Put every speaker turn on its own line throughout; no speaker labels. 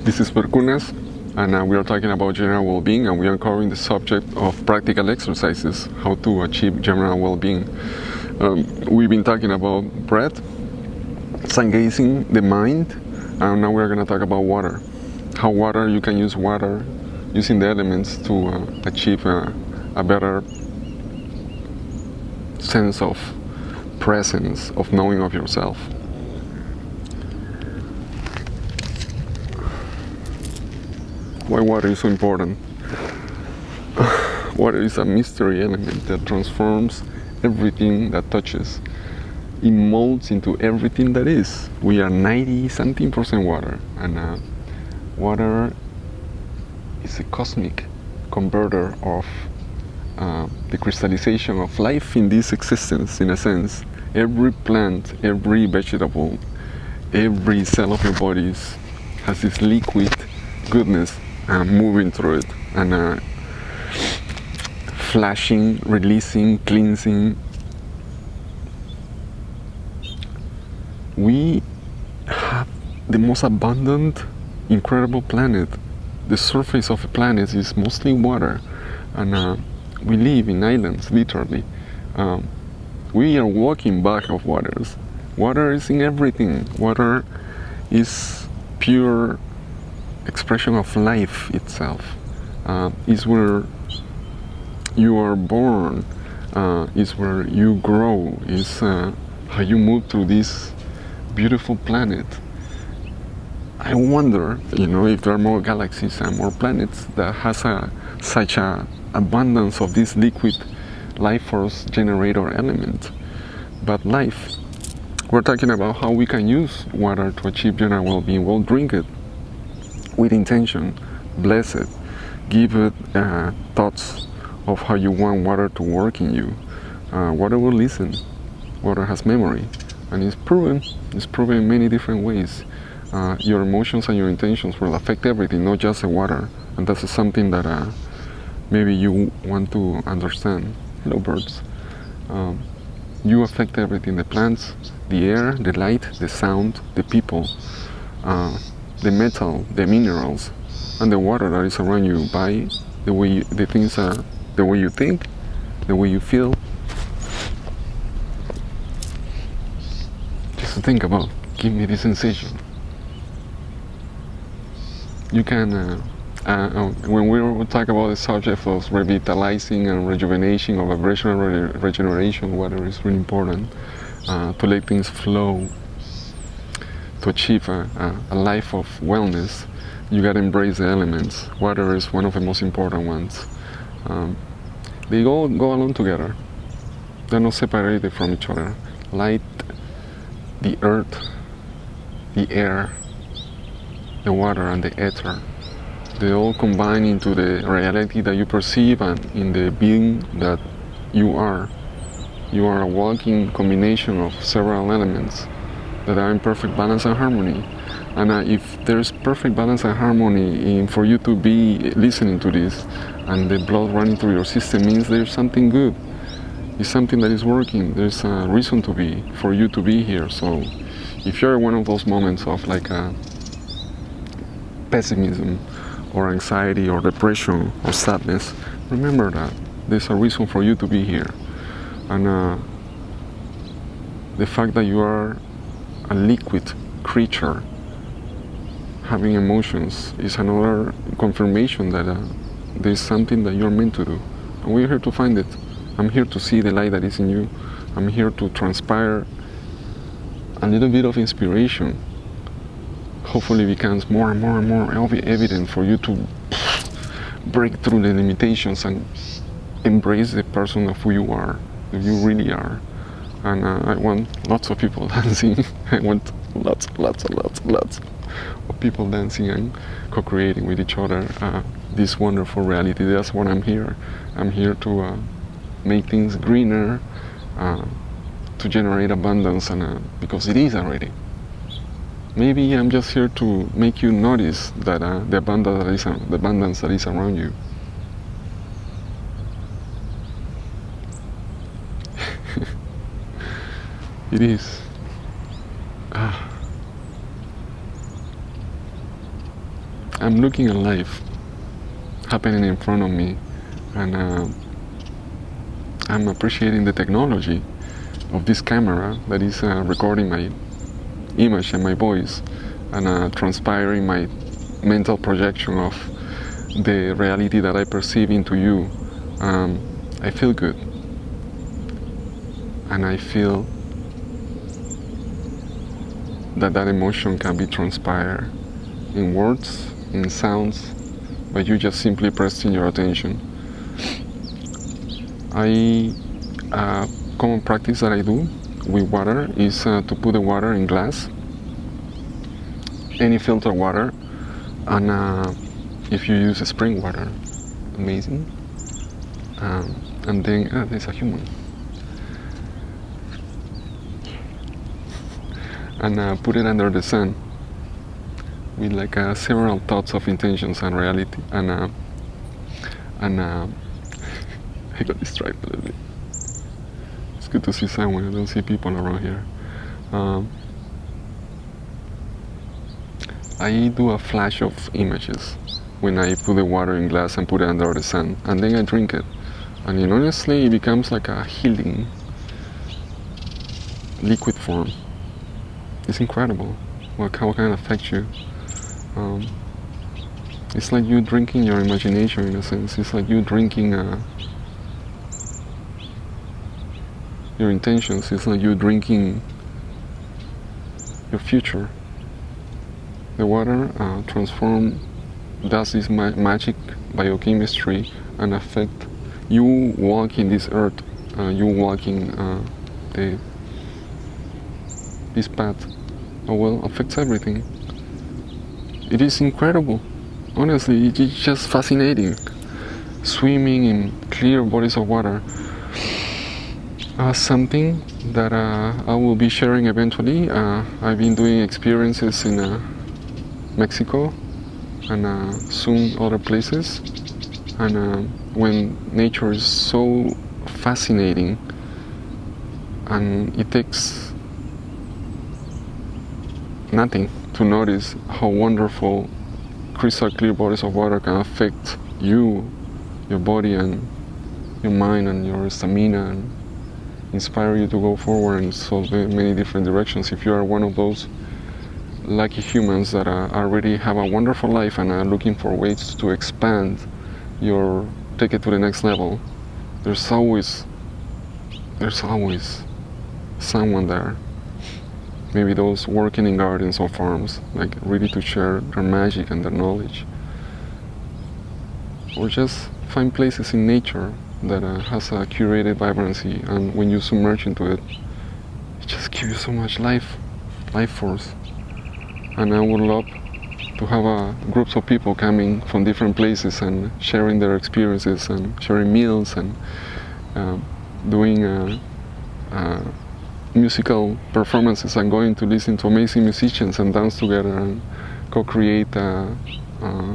This is Perkunas, and we are talking about general well-being, and we are covering the subject of practical exercises, how to achieve general well-being. We've been talking about breath, sun gazing, the mind, and now we're going to talk about water. How you can use water, using the elements to achieve a better sense of presence, of knowing of yourself. Why water is so important? Water is a mystery element that transforms everything that touches. It molds into everything that is. We are 90-something% water, and water is a cosmic converter of the crystallization of life in this existence, in a sense. Every plant, every vegetable, every cell of your body has this liquid goodness moving through it, and flashing, releasing, cleansing. We have the most abundant, incredible planet. The surface of the planet is mostly water, and we live in islands, literally. We are walking back of waters. Water is in everything. Water is pure expression of life itself. Is where you are born, is where you grow, is how you move through this beautiful planet. I wonder, if there are more galaxies and more planets that has such a abundance of this liquid life force generator element. But life, we're talking about how we can use water to achieve general well-being. Well, drink it with intention, bless it, give it thoughts of how you want water to work in you. Water will listen. Water has memory, and it's proven in many different ways. Your emotions and your intentions will affect everything, not just the water, and that's something that maybe you want to understand. Hello, birds. You affect everything: the plants, the air, the light, the sound, the people, the metal, the minerals, and the water that is around you by the way the way you think, the way you feel. Just to think about, give me this sensation. You can, when we talk about the subject of revitalizing and rejuvenation, or vibrational regeneration, water is really important to let things flow. To achieve a life of wellness, you gotta embrace the elements. Water is one of the most important ones. They all go along together. They're not separated from each other. Light, the earth, the air, the water, and the ether, they all combine into the reality that you perceive and in the being that you are. You are a walking combination of several elements that are in perfect balance and harmony. And if there's perfect balance and harmony for you to be listening to this, and the blood running through your system, means there's something good. It's something that is working. There's a reason for you to be here. So if you're in one of those moments of pessimism or anxiety or depression or sadness, remember that there's a reason for you to be here. And the fact that you are a liquid creature having emotions is another confirmation that there's something that you're meant to do, and we're here to find it. I'm here to see the light that is in you. I'm here to transpire a little bit of inspiration. Hopefully it becomes more and more and more evident for you to break through the limitations and embrace the person of who you are, who you really are. And I want lots of people dancing. I want lots of people dancing and co-creating with each other this wonderful reality. That's what I'm here. I'm here to make things greener, to generate abundance, and because it is already. Maybe I'm just here to make you notice that the abundance that is around you. It is. I'm looking at life happening in front of me, and I'm appreciating the technology of this camera that is recording my image and my voice, and transpiring my mental projection of the reality that I perceive into you. I feel good, and I feel that emotion can be transpired in words, in sounds, by you just simply pressing your attention. A common practice that I do with water is to put the water in glass, any filtered water, and if you use spring water, amazing. And then there's a human. And put it under the sun with like several thoughts of intentions and reality, and I got distracted a little bit. It's good to see someone. I don't see people around here. I do a flash of images when I put the water in glass and put it under the sun, and then I drink it, and honestly it becomes like a healing liquid form. It's incredible how can it affect you. It's like you drinking your imagination, in a sense. It's like you drinking your intentions. It's like you drinking your future. The water does this magic biochemistry and affect you walking this earth, you walking this path. Affects everything. It is incredible. Honestly, it's just fascinating. Swimming in clear bodies of water. Something that I will be sharing eventually. I've been doing experiences in Mexico and soon other places. And when nature is so fascinating, and it takes nothing to notice how wonderful crystal clear bodies of water can affect you, your body, and your mind, and your stamina, and inspire you to go forward in so many different directions. If you are one of those lucky humans that already have a wonderful life and are looking for ways to expand take it to the next level, there's always someone there. Maybe those working in gardens or farms, like ready to share their magic and their knowledge. Or just find places in nature that has a curated vibrancy, and when you submerge into it, it just gives you so much life force. And I would love to have groups of people coming from different places and sharing their experiences and sharing meals and doing musical performances and going to listen to amazing musicians and dance together and co-create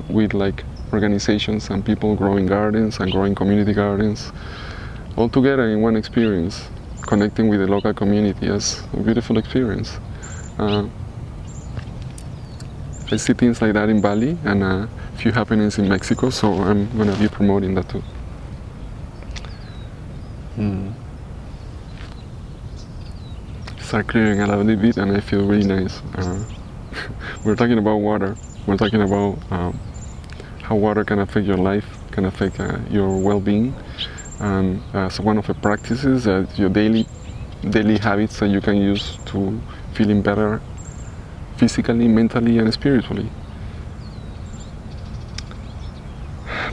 with like organizations and people growing gardens and growing community gardens all together in one experience, connecting with the local community as a beautiful experience. I see things like that in Bali and a few happenings in Mexico, so I'm going to be promoting that too. Start clearing a little bit and I feel really nice. We're talking about water. We're talking about how water can affect your life, can affect your well-being, and as one of the practices that your daily habits that you can use to feeling better physically, mentally, and spiritually.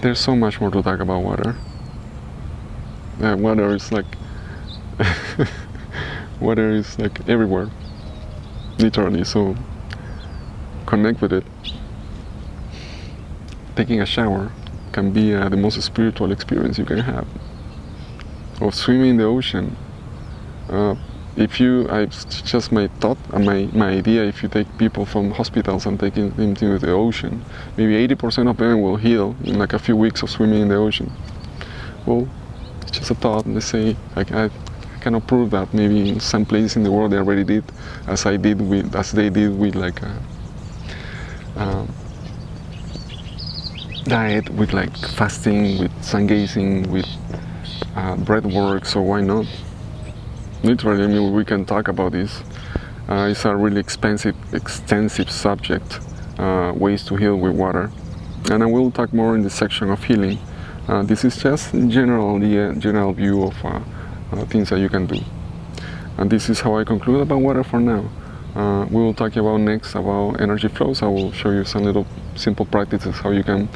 There's so much more to talk about water. Water is like water is like everywhere, literally. So connect with it. Taking a shower can be the most spiritual experience you can have. Or swimming in the ocean. It's just my thought and my idea, if you take people from hospitals and taking them to the ocean, maybe 80% of them will heal in like a few weeks of swimming in the ocean. Well, it's just a thought. They say, I cannot prove that. Maybe in some places in the world they already did, as they did with like diet, with like fasting, with sun gazing, with breath work, so why not? Literally, I mean, we can talk about this. It's a really extensive subject, ways to heal with water. And I will talk more in the section of healing. This is just in general, the general view of things that you can do. And this is how I conclude about water for now. We will talk about next about energy flows. I will show you some little simple practices how you can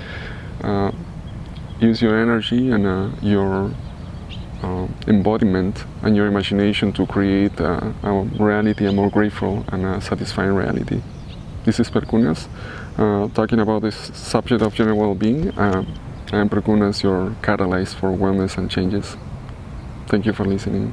use your energy and your embodiment and your imagination to create a reality, a more grateful and satisfying reality. This is Perkunas, talking about this subject of general well-being. I am Perkunas, your catalyst for wellness and changes. Thank you for listening.